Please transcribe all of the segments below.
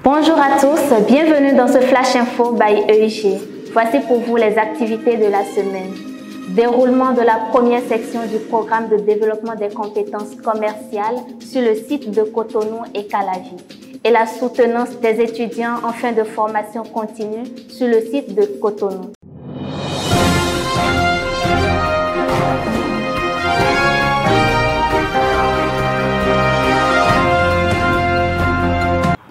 Bonjour à tous, bienvenue dans ce Flash Info by EIG. Voici pour vous les activités de la semaine. Déroulement de la première section du programme de développement des compétences commerciales sur le site de Cotonou et Calavi. Et la soutenance des étudiants en fin de formation continue sur le site de Cotonou.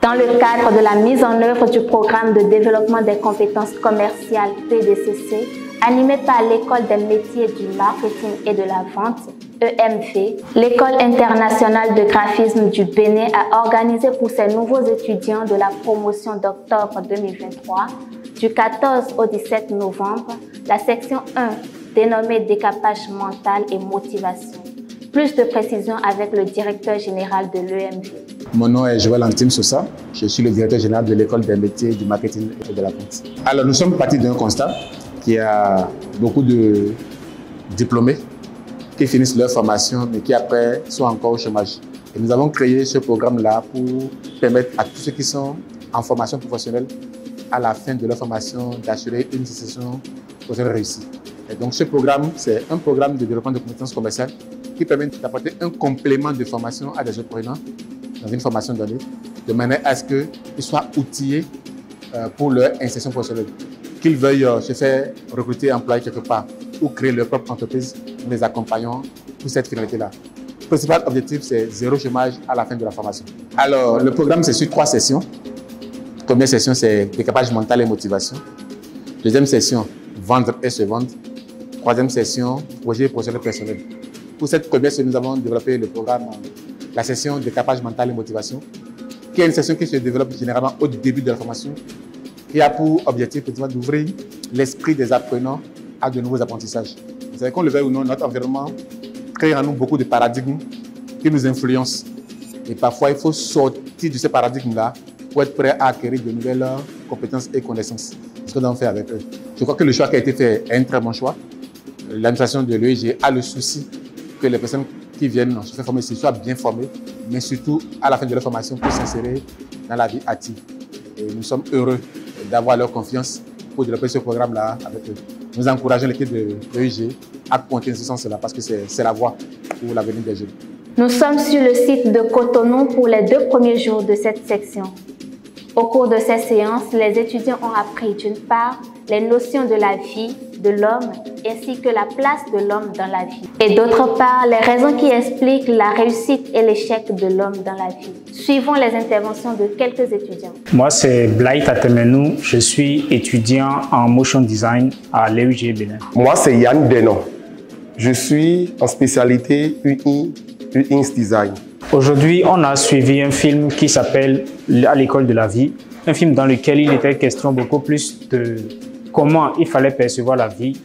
Dans le cadre de la mise en œuvre du programme de développement des compétences commerciales PDCC, animé par l'École des métiers du marketing et de la vente, EMV, l'École internationale de graphisme du Bénin a organisé pour ses nouveaux étudiants de la promotion d'octobre 2023, du 14 au 17 novembre, la section 1 dénommée Décapage mental et motivation. Plus de précisions avec le directeur général de l'EMV. Mon nom est Joël Antime Sosa, je suis le directeur général de l'École des métiers du marketing et de la vente. Alors nous sommes partis d'un constat qu'il y a beaucoup de diplômés qui finissent leur formation mais qui après sont encore au chômage. Et nous avons créé ce programme-là pour permettre à tous ceux qui sont en formation professionnelle à la fin de leur formation d'assurer une session professionnelle réussie. Et donc ce programme, c'est un programme de développement de compétences commerciales qui permet d'apporter un complément de formation à des apprenants dans une formation donnée, de manière à ce qu'ils soient outillés pour leur insertion professionnelle. Qu'ils veuillent se faire recruter, employer quelque part ou créer leur propre entreprise, nous les accompagnons pour cette finalité-là. Le principal objectif, c'est zéro chômage à la fin de la formation. Alors, le programme, c'est sur 3 sessions. La première session, c'est décapage mental et motivation. Deuxième session, vendre et se vendre. Troisième session, projet professionnel personnel. Pour cette première session, nous avons développé le programme la session de décapage mental et motivation, qui est une session qui se développe généralement au début de la formation, qui a pour objectif d'ouvrir l'esprit des apprenants à de nouveaux apprentissages. Vous savez qu'on le veuille ou non, notre environnement crée en nous beaucoup de paradigmes qui nous influencent. Et parfois, il faut sortir de ces paradigmes-là pour être prêt à acquérir de nouvelles compétences et connaissances. C'est ce que nous avons fait avec eux. Je crois que le choix qui a été fait est un très bon choix. L'administration de l'EIG a le souci que les personnes qui viennent se faire former soient bien formés, mais surtout à la fin de leur formation pour s'insérer dans la vie active. Et nous sommes heureux d'avoir leur confiance pour développer ce programme-là avec eux. Nous encourageons l'équipe de l'EIG à continuer ce sens-là parce que c'est la voie pour l'avenir des jeunes. Nous sommes sur le site de Cotonou pour les 2 premiers jours de cette section. Au cours de ces séances, les étudiants ont appris d'une part les notions de la vie de l'homme ainsi que la place de l'homme dans la vie. Et d'autre part, les raisons qui expliquent la réussite et l'échec de l'homme dans la vie. Suivons les interventions de quelques étudiants. Moi, c'est Blaït Atemenou. Je suis étudiant en motion design à l'EIG Bénin. Moi, c'est Yann Denon. Je suis en spécialité UX Design. Aujourd'hui, on a suivi un film qui s'appelle À l'école de la vie. Un film dans lequel il était question beaucoup plus de comment il fallait percevoir la vie,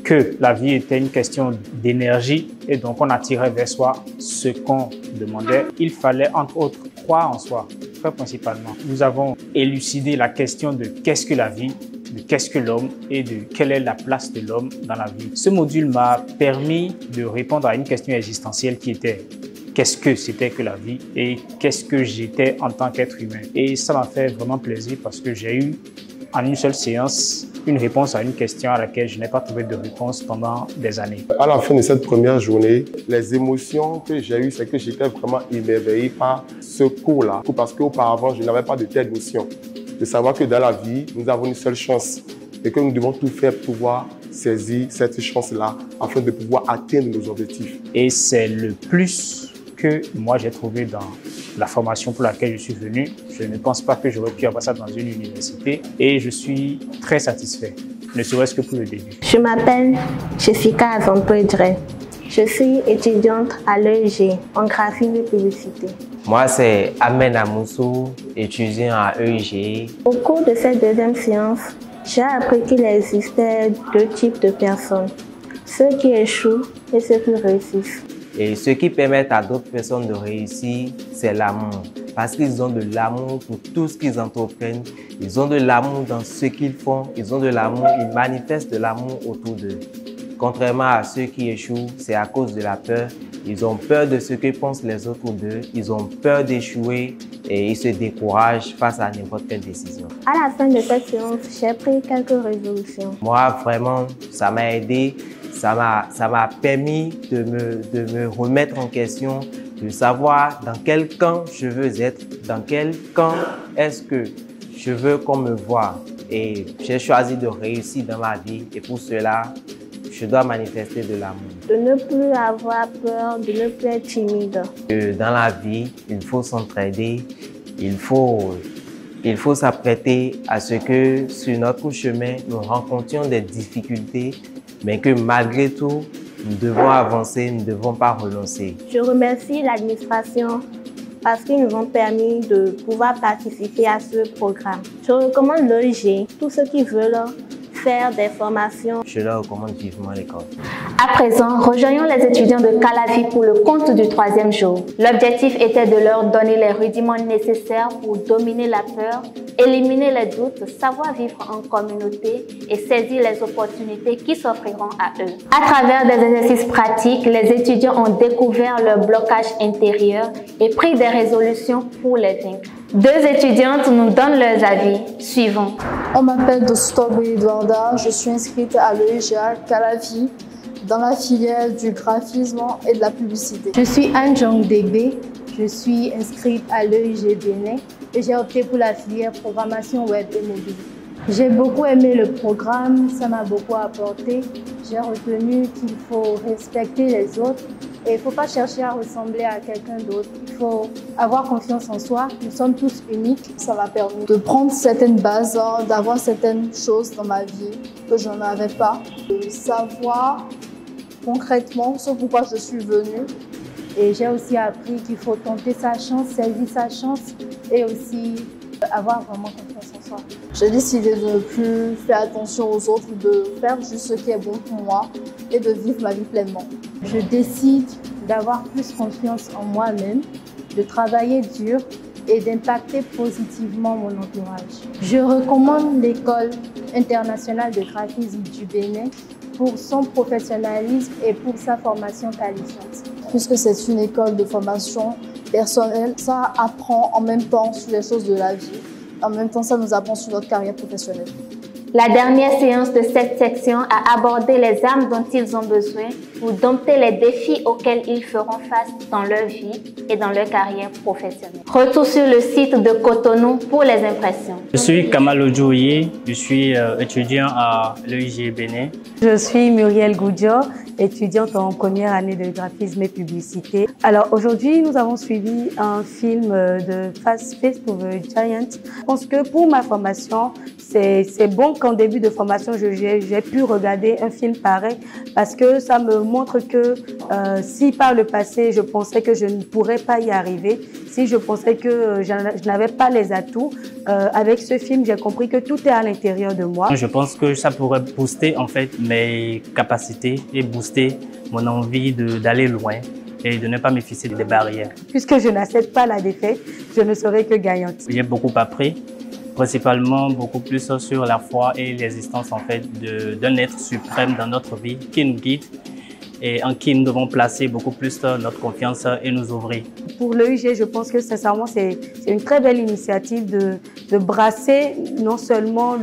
que la vie était une question d'énergie et donc on attirait vers soi ce qu'on demandait. Il fallait entre autres croire en soi, très principalement. Nous avons élucidé la question de qu'est-ce que la vie, de qu'est-ce que l'homme et de quelle est la place de l'homme dans la vie. Ce module m'a permis de répondre à une question existentielle qui était qu'est-ce que c'était que la vie et qu'est-ce que j'étais en tant qu'être humain. Et ça m'a fait vraiment plaisir parce que j'ai eu en une seule séance une réponse à une question à laquelle je n'ai pas trouvé de réponse pendant des années. À la fin de cette première journée, les émotions que j'ai eues, c'est que j'étais vraiment émerveillé par ce cours-là. Parce qu'auparavant, je n'avais pas de telle notion. De savoir que dans la vie, nous avons une seule chance et que nous devons tout faire pour pouvoir saisir cette chance-là afin de pouvoir atteindre nos objectifs. Et c'est le plus que moi j'ai trouvé dans la formation pour laquelle je suis venu. Je ne pense pas que j'aurais pu avoir ça dans une université et je suis très satisfait, ne serait-ce que pour le début. Je m'appelle Jessica Azampoedre. Je suis étudiante à l'EIG en graphisme et publicité. Moi, c'est Amen Amoussou, étudiant à EIG. Au cours de cette deuxième séance, j'ai appris qu'il existait 2 types de personnes, ceux qui échouent et ceux qui réussissent. Et ce qui permet à d'autres personnes de réussir, c'est l'amour. Parce qu'ils ont de l'amour pour tout ce qu'ils entreprennent. Ils ont de l'amour dans ce qu'ils font. Ils ont de l'amour, ils manifestent de l'amour autour d'eux. Contrairement à ceux qui échouent, c'est à cause de la peur. Ils ont peur de ce que pensent les autres d'eux. Ils ont peur d'échouer et ils se découragent face à n'importe quelle décision. À la fin de cette séance, j'ai pris quelques résolutions. Moi, vraiment, ça m'a aidé, ça m'a permis de me remettre en question, de savoir dans quel camp je veux être, dans quel camp est-ce que je veux qu'on me voie. Et j'ai choisi de réussir dans ma vie et pour cela, je dois manifester de l'amour. De ne plus avoir peur, de ne plus être timide. Dans la vie, il faut s'entraider, il faut s'apprêter à ce que sur notre chemin, nous rencontrions des difficultés, mais que malgré tout, nous devons avancer, nous ne devons pas renoncer. Je remercie l'administration parce qu'ils nous ont permis de pouvoir participer à ce programme. Je recommande l'OIG, tous ceux qui veulent faire des formations. Je leur recommande vivement l'école. À présent, rejoignons les étudiants de Calavi pour le compte du 3e jour. L'objectif était de leur donner les rudiments nécessaires pour dominer la peur, éliminer les doutes, savoir vivre en communauté et saisir les opportunités qui s'offriront à eux. À travers des exercices pratiques, les étudiants ont découvert leur blocage intérieur et pris des résolutions pour les vaincre. 2 étudiantes nous donnent leurs avis. Suivons. On m'appelle Dostobo Eduarda, je suis inscrite à l'EGA Calavi dans la filière du graphisme et de la publicité. Je suis Anne Jong Degbe, je suis inscrite à l'EIG Bénin et j'ai opté pour la filière programmation web et mobile. J'ai beaucoup aimé le programme, ça m'a beaucoup apporté. J'ai retenu qu'il faut respecter les autres et il ne faut pas chercher à ressembler à quelqu'un d'autre. Il faut avoir confiance en soi, nous sommes tous uniques. Ça m'a permis de prendre certaines bases, d'avoir certaines choses dans ma vie que je n'en avais pas, de savoir concrètement ce pourquoi je suis venue. Et j'ai aussi appris qu'il faut tenter sa chance, saisir sa chance et aussi avoir vraiment confiance en soi. J'ai décidé de ne plus faire attention aux autres, de faire juste ce qui est bon pour moi et de vivre ma vie pleinement. Je décide d'avoir plus confiance en moi-même, de travailler dur et d'impacter positivement mon entourage. Je recommande l'École internationale de graphisme du Bénin pour son professionnalisme et pour sa formation qualifiante. Puisque c'est une école de formation personnelle, ça apprend en même temps sur les choses de la vie. En même temps, ça nous apprend sur notre carrière professionnelle. La dernière séance de cette section a abordé les armes dont ils ont besoin pour dompter les défis auxquels ils feront face dans leur vie et dans leur carrière professionnelle. Retour sur le site de Cotonou pour les impressions. Je suis Kamal Odjoye, je suis étudiant à l'EIG Bénin. Je suis Muriel Goudjo, étudiante en première année de graphisme et publicité. Alors aujourd'hui, nous avons suivi un film de Fast of a Giant. Je pense que pour ma formation, c'est bon qu'en début de formation, j'ai pu regarder un film pareil parce que ça me montre que si par le passé, je pensais que je ne pourrais pas y arriver, si je pensais que je n'avais pas les atouts, avec ce film, j'ai compris que tout est à l'intérieur de moi. Je pense que ça pourrait booster en fait mes capacités et booster mon envie d'aller loin et de ne pas me fixer des barrières. Puisque je n'accepte pas la défaite, je ne serai que gagnante. J'ai beaucoup appris, principalement beaucoup plus sur la foi et l'existence en fait d'un être suprême dans notre vie qui nous guide et en qui nous devons placer beaucoup plus notre confiance et nous ouvrir. Pour l'EIG, je pense que sincèrement, c'est une très belle initiative de brasser non seulement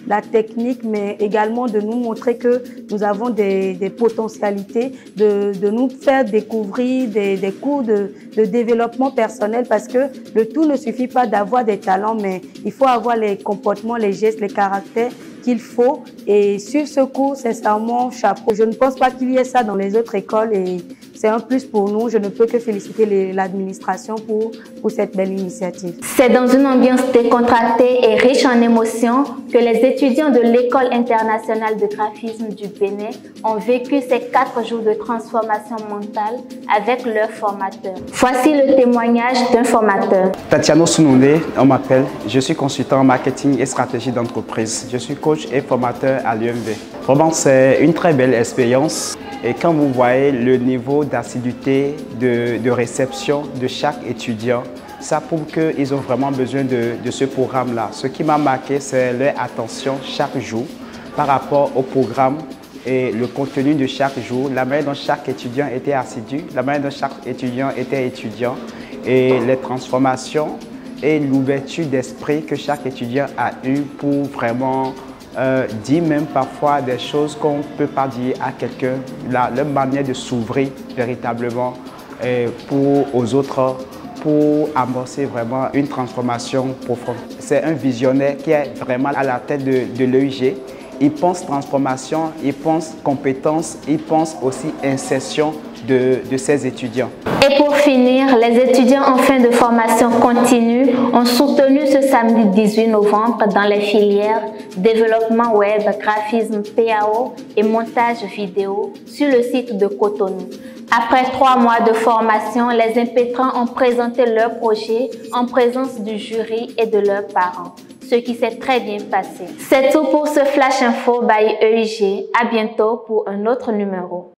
la technique, mais également de nous montrer que nous avons des potentialités, de nous faire découvrir des cours de développement personnel parce que le tout ne suffit pas d'avoir des talents, mais il faut avoir les comportements, les gestes, les caractères qu'il faut. Et sur ce cours, sincèrement, chapeau. Je ne pense pas qu'il y ait ça dans les autres écoles et c'est un plus pour nous. Je ne peux que féliciter l'administration pour cette belle initiative. C'est dans une ambiance décontractée et riche en émotions que les étudiants de l'École internationale de graphisme du Bénin ont vécu ces 4 jours de transformation mentale avec leur formateur. Voici le témoignage d'un formateur. Tatiano Sununde, on m'appelle. Je suis consultant en marketing et stratégie d'entreprise. Je suis coach et formateur à l'UMB. Vraiment, c'est une très belle expérience. Et quand vous voyez le niveau d'assiduité, de réception de chaque étudiant, ça prouve qu'ils ont vraiment besoin de ce programme-là. Ce qui m'a marqué, c'est leur attention chaque jour par rapport au programme et le contenu de chaque jour, la manière dont chaque étudiant était assidu, la manière dont chaque étudiant était étudiant et les transformations et l'ouverture d'esprit que chaque étudiant a eu pour vraiment dire même parfois des choses qu'on ne peut pas dire à quelqu'un, leur manière de s'ouvrir véritablement aux autres, pour amorcer vraiment une transformation profonde. C'est un visionnaire qui est vraiment à la tête de l'EIG. Il pense transformation, il pense compétences, il pense aussi insertion de ses étudiants. Et pour finir, les étudiants en fin de formation continue ont soutenu ce samedi 18 novembre dans les filières développement web, graphisme PAO et montage vidéo sur le site de Cotonou. Après 3 mois de formation, les impétrants ont présenté leur projet en présence du jury et de leurs parents, ce qui s'est très bien passé. C'est tout pour ce Flash Info by EIG. À bientôt pour un autre numéro.